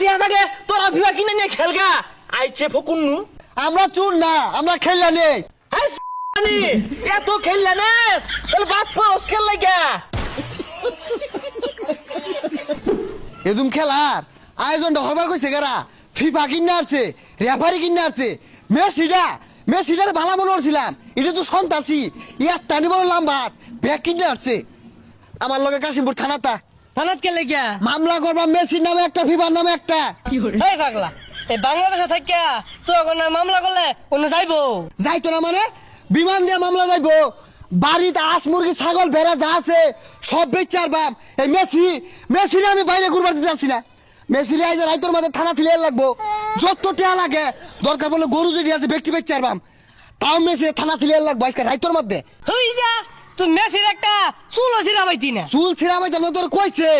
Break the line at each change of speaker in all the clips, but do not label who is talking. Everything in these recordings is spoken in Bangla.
টিয়া থাকে তোরা ভিবা কিনে নিয়ে খেলগা আইছে ফকুন্নু।
আমরা চুর না, আমরা খেললা নেই।
এই সানি এত খেললা না তাহলে বাদ ফরস খেল লাগা।
এদুম খেলার আয়োজনটা হরবার কইছে গারা। ফিফা কিনে আসছে, রেফারি কিনে আসছে। মেসিটার ভালো মনে করছিলাম, এটা তো সন্ত্রাসী। ইয়ার টানি বড় লাম্বাত ব্যাগ কিনে আসছে। আমার লগে কাশিমপুর থানাতা
থানাত কে লেগিয়া
মামলা করবা, মেসির নামে একটা, ফিফার নামে একটা।
এই পাগলা, এই বাংলাদেশে থাকিয়া তুই এখন মামলা করলে অন্য যাইবো?
যাইতো না মানে বিমান দিয়ে মামলা যাইবো। বাড়িতে আস মুরগি ছাগল ভেড়া যা আছে সব বেচার বাম। এই মেসিরে আমি বাইরে ঘুরবার দিতে আসছি না। মেসিরে আইজে রাইতর মাঝে থানা থিলে লাগবো। যত টেয়া লাগে দরকার পড়লে গরু যদি আছে ব্যক্তি বেচার বাম, তাও মেসিরে থানা থিলে লাগবো আজকে রাইতর মধ্যে।
হই যা, তুই মেসির একটা চুল ছিড়া পাইতি না।
চুল ছিড়া ভাই জানো তোর কইছে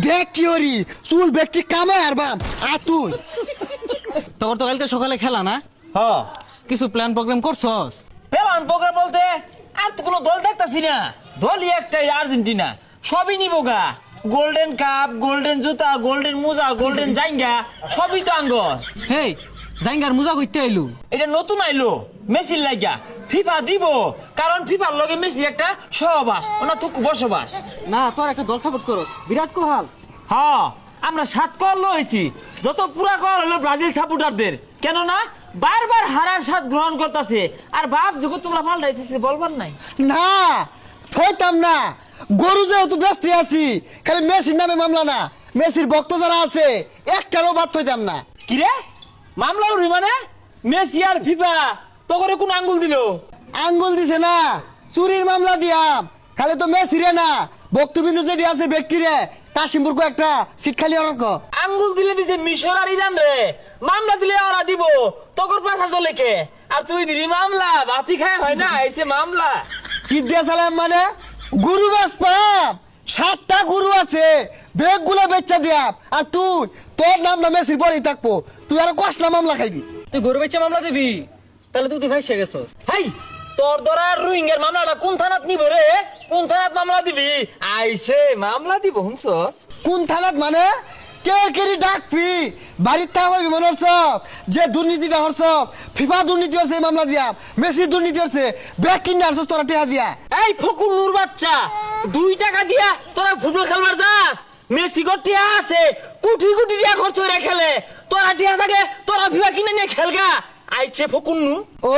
দেখ কি ওরি চুল ব্যক্তি কামায় আর বাম। আর তুই
তোর তো কালকে সকালে খেলা না,
হ
কিছু প্ল্যান প্রোগ্রাম করছস?
পেলাম পোকা বলতে আর তো কোনো দল দেখতাছি না। দলই একটাই, আর্জেন্টিনা। সবই নিবোগা, গোল্ডেন কাপ, গোল্ডেন জুতা, গোল্ডেন মোজা, গোল্ডেন জাইঙ্গা সবই তো আঙ্গর।
হেই, জাইঙ্গার মুজা কইতে আইলু?
এটা নতুন আইলো মেসির লাগা। ফিফা দিব কারণ ফিফার লগে মেসির একটা সহবাস, ওনা থুকু বসবাস।
না, তোর একটা দল সাপোর্ট করস, বিরাট কোহলি।
হ্যাঁ আমরা 7 কল লইছি, যত পুরা কল হলো ব্রাজিল সাপোর্টারদের। কেননা বারবার হারার স্বাদ গ্রহণ করতেছে আর বাপ যখন তোমরা পাল্টাইতেছে বলবার নাই।
না থইতাম না, গরু যেহেতু ব্যস্ত আছি। খালি মেসির নামে মামলা না, মেসির ভক্ত যারা আছে একটারও বাদ থইতাম না।
কিরে মামলা উড়ি মানে মেসি আর ফিফা তোকে কোন আঙ্গুল দিল?
আঙ্গুল দিছে না, চুরির মামলা দিয়াম। খালি তো মেসিরে না, বক্তবিন্দু যেটি আছে ব্যক্তিরে কাশিমপুর একটা সিট খালি অর্ক।
আঙ্গুল দিলে দিছে মিশর আর ইরান রে। মামলা দিলে ওরা দিব তোর পাশা চলে কে? আর তুই দিবি মামলা? বাতি খায় হয় না, এসে মামলা
কি দিয়ে চালাম মানে গরু বেচ পাম। 7টা গরু আছে, বেগ গুলা বেচা দিয়াম। আর তুই তোর নাম না মেসির পরেই থাকবো, তুই আর কষলা মামলা খাইবি।
তুই গরু বেচে মামলা দিবি? তাহলে তুই ভাই সে গেছস।
হাই তোর ধরা রোহিঙ্গার মামলাটা কোন থানাত নিব রে? কোন থানাত মামলা দিবি? আইছে মামলা দিব হুনছস?
কোন থানাত মানে কে কেরি ডাকবি? বাড়ির থামাবি মনে হচ্ছস যে দুর্নীতিটা হচ্ছস? ফিফা দুর্নীতি হচ্ছে এই মামলা দিয়া, মেসি দুর্নীতি হচ্ছে ব্যাগ কিনে আসছস তোরা টেহা দিয়া।
এই ফকুর নূর বাচ্চা, 2 টাকা দিয়া তোরা ফুটবল খেলবার যাস? মেসি গটিয়া আছে, কোটি কোটি টাকা খরচ করে খেলে। তোরা টিয়া থাকে তোরা ফিফা কিনে নিয়ে খেলগা আইছে ফকুর নু।
ও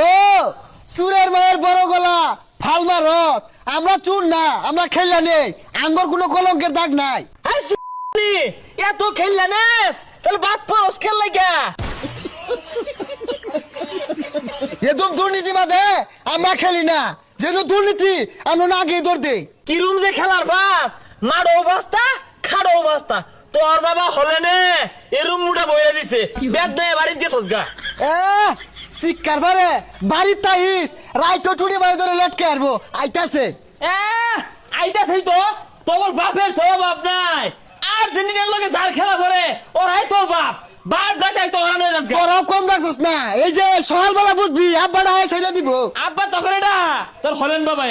চুরের মায়ের বড় গলা ফালমা রস। আমরা চুর না, আমরা খেললা নেই। আঙ্গর কোনো কলঙ্কের দাগ নাই।
এই শুনি এত খেললা না তাহলে বাদ ফরস খেল লাগা।
এদম দুর্নীতি বাদে আমরা খেলি না। যেন দুর্নীতি আমরা না আগে দৌড় দেই।
কি রুম যে খেলার বাস, মারো অবস্থা খাড়ো অবস্থা। তোর বাবা হলে নে এরুম মুটা বইরা দিছে, ব্যাগ দিয়ে বাড়ি দিয়ে সজগা।
এ চিৎকার পারে বাড়ির তাইস রাইটো টুড়ি বাড়ি ধরে লটকে আসবো আইতাছে।
আইতাছেই তো, তোর বাপের তো বাপ নাই। আর্জেন্টিনার লগে যার খেলা পরে ওরাই তোর বাপ। বাপ ডাকাই তো ওরা নিয়ে যাচ্ছে।
তোরাও কম রাখছিস না, এই যে সকালবেলা বুঝবি আব্বাটা ছেড়ে দিব।
আব্বা তখন এটা তোর হলেন বাবা।